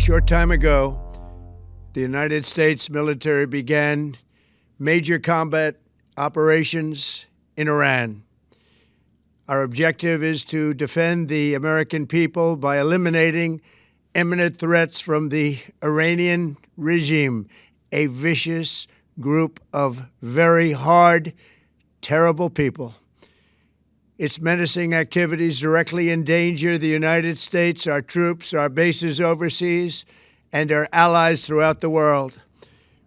short time ago, the United States military began major combat operations in Iran. Our objective is to defend the American people by eliminating imminent threats from the Iranian regime, a vicious group of very hard, terrible people. Its menacing activities directly endanger the United States, our troops, our bases overseas, and our allies throughout the world.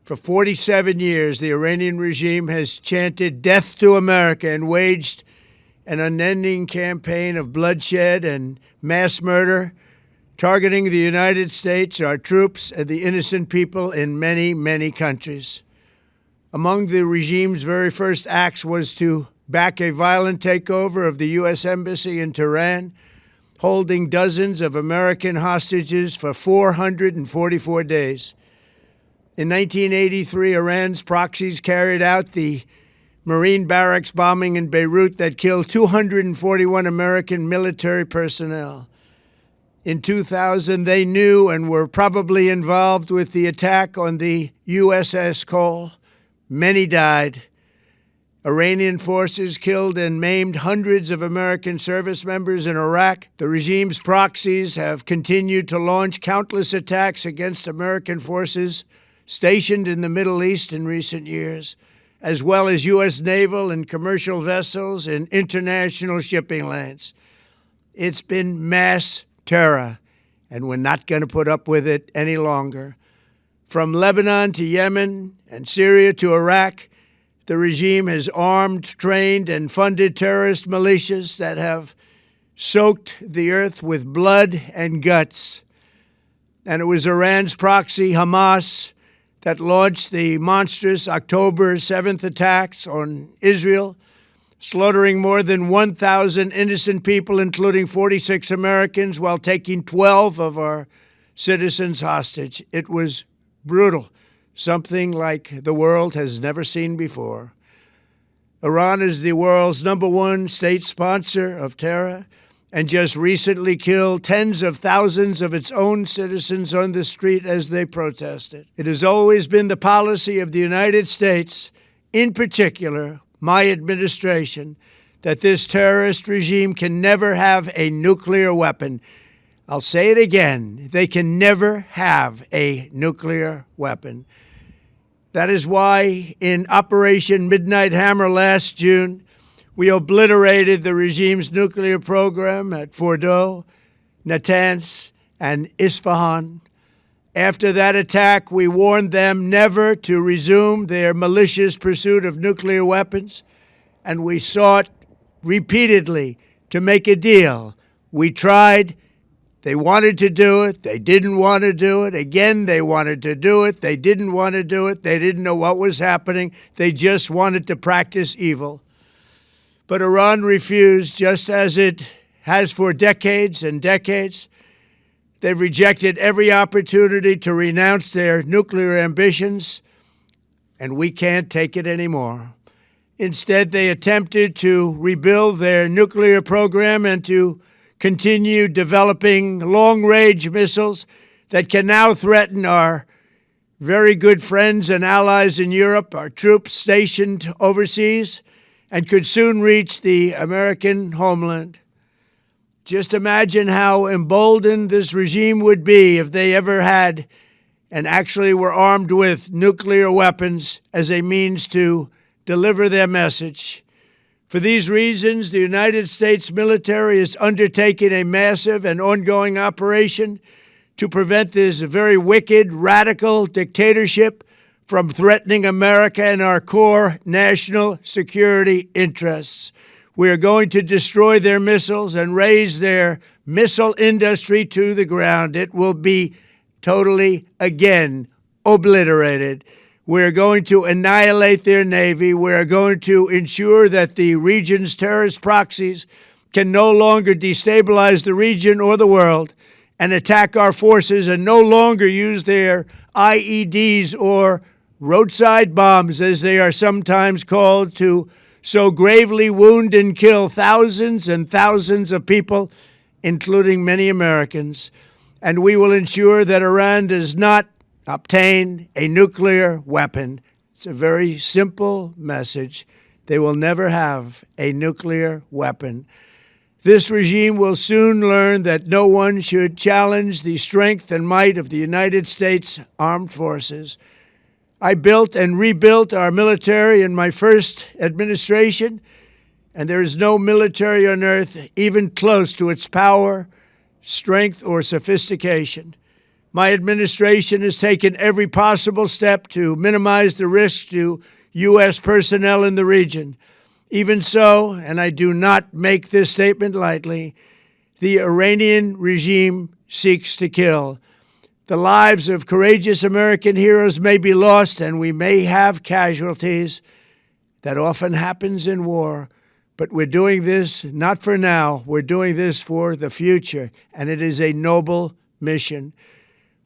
For 47 years, the Iranian regime has chanted death to America and waged an unending campaign of bloodshed and mass murder, targeting the United States, our troops, and the innocent people in many, many countries. Among the regime's very first acts was to back a violent takeover of the U.S. Embassy in Tehran, holding dozens of American hostages for 444 days. In 1983, Iran's proxies carried out the Marine barracks bombing in Beirut that killed 241 American military personnel. In 2000, they knew and were probably involved with the attack on the USS Cole. Many died. Iranian forces killed and maimed hundreds of American service members in Iraq. The regime's proxies have continued to launch countless attacks against American forces stationed in the Middle East in recent years, as well as U.S. naval and commercial vessels in international shipping lanes. It's been mass terror, and we're not going to put up with it any longer. From Lebanon to Yemen and Syria to Iraq, the regime has armed, trained, and funded terrorist militias that have soaked the earth with blood and guts. And it was Iran's proxy, Hamas, that launched the monstrous October 7th attacks on Israel, slaughtering more than 1,000 innocent people, including 46 Americans, while taking 12 of our citizens hostage. It was brutal, something like the world has never seen before. Iran is the world's #1 state sponsor of terror and just recently killed tens of thousands of its own citizens on the street as they protested. It has always been the policy of the United States, in particular my administration, that this terrorist regime can never have a nuclear weapon. I'll say it again, they can never have a nuclear weapon. That is why in Operation Midnight Hammer last June, we obliterated the regime's nuclear program at Fordow, Natanz, and Isfahan. After that attack, we warned them never to resume their malicious pursuit of nuclear weapons, and we sought repeatedly to make a deal. We tried. They wanted to do it. They didn't want to do it. Again, they wanted to do it. They didn't want to do it. They didn't know what was happening. They just wanted to practice evil. But Iran refused, just as it has for decades and decades. They've rejected every opportunity to renounce their nuclear ambitions, and we can't take it anymore. Instead, they attempted to rebuild their nuclear program and to continue developing long-range missiles that can now threaten our very good friends and allies in Europe, our troops stationed overseas, and could soon reach the American homeland. Just imagine how emboldened this regime would be if they ever had and actually were armed with nuclear weapons as a means to deliver their message. For these reasons, the United States military is undertaking a massive and ongoing operation to prevent this very wicked, radical dictatorship from threatening America and our core national security interests. We are going to destroy their missiles and raise their missile industry to the ground. It will be totally, again, obliterated. We're going to annihilate their Navy. We're going to ensure that the region's terrorist proxies can no longer destabilize the region or the world and attack our forces and no longer use their IEDs or roadside bombs, as they are sometimes called, to so gravely wound and kill thousands and thousands of people, including many Americans. and we will ensure that Iran does not obtain a nuclear weapon. It's a very simple message. They will never have a nuclear weapon. This regime will soon learn that no one should challenge the strength and might of the United States Armed Forces. I built and rebuilt our military in my first administration, and there is no military on earth even close to its power, strength, or sophistication. My administration has taken every possible step to minimize the risk to U.S. personnel in the region. Even so, and I do not make this statement lightly, the Iranian regime seeks to kill. The lives of courageous American heroes may be lost, and we may have casualties. That often happens in war. But we're doing this not for now. We're doing this for the future, and it is a noble mission.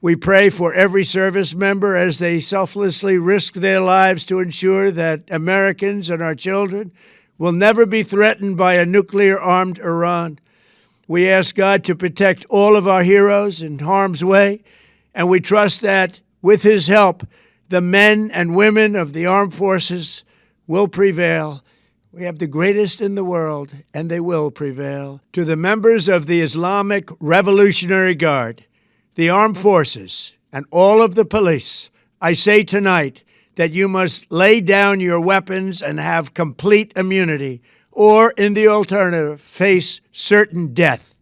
We pray for every service member as they selflessly risk their lives to ensure that Americans and our children will never be threatened by a nuclear-armed Iran. We ask God to protect all of our heroes in harm's way, and we trust that, with His help, the men and women of the armed forces will prevail. We have the greatest in the world, and they will prevail. To the members of the Islamic Revolutionary Guard, the armed forces, and all of the police, I say tonight that you must lay down your weapons and have complete immunity, or, in the alternative, face certain death.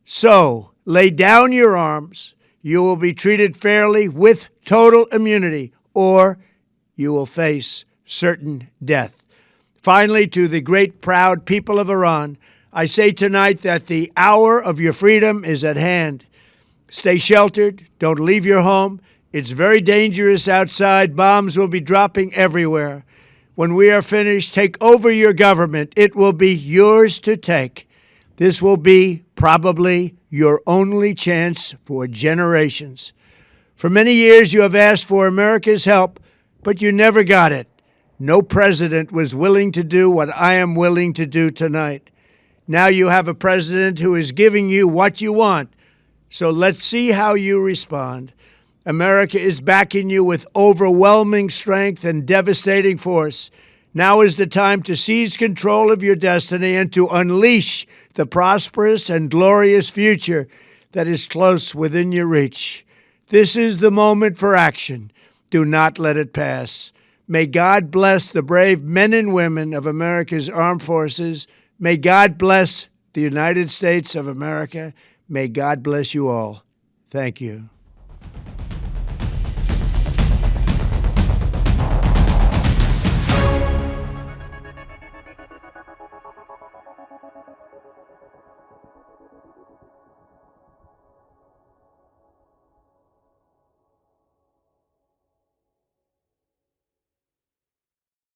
So, lay down your arms. You will be treated fairly with total immunity, or you will face certain death. Finally, to the great proud people of Iran, I say tonight that the hour of your freedom is at hand. Stay sheltered. Don't leave your home. It's very dangerous outside. Bombs will be dropping everywhere. When we are finished, take over your government. It will be yours to take. This will be probably your only chance for generations. For many years, you have asked for America's help, but you never got it. No president was willing to do what I am willing to do tonight. Now you have a president who is giving you what you want. So let's see how you respond. America is backing you with overwhelming strength and devastating force. Now is the time to seize control of your destiny and to unleash the prosperous and glorious future that is close within your reach. This is the moment for action. Do not let it pass. May God bless the brave men and women of America's armed forces. May God bless the United States of America. May God bless you all. Thank you.